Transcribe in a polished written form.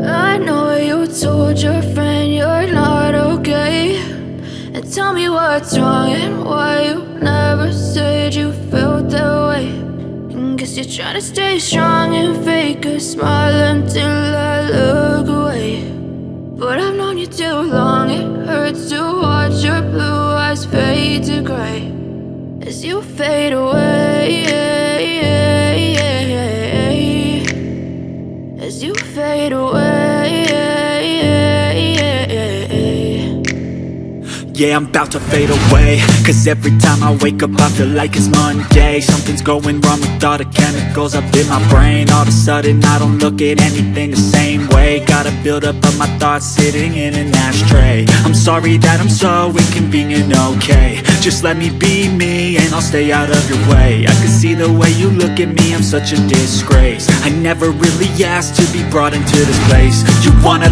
I know you told your friend you're not okay, and tell me what's wrong and why you never said you felt that way. And guess you're trying to stay strong and fake a smile until I look away. But I've known you too long, it hurts to watch your blue eyes fade to gray as you fade away, as you fade away. Yeah, I'm about to fade away, cause every time I wake up I feel like it's Monday. Something's going wrong with all the chemicals up in my brain. All of a sudden I don't look at anything the same way. Got a buildup of my thoughts sitting in an ashtray. I'm sorry that I'm so inconvenient, okay. Just let me be me and I'll stay out of your way. I can see the way you look at me, I'm such a disgrace. I never really asked to be brought into this place. You wanna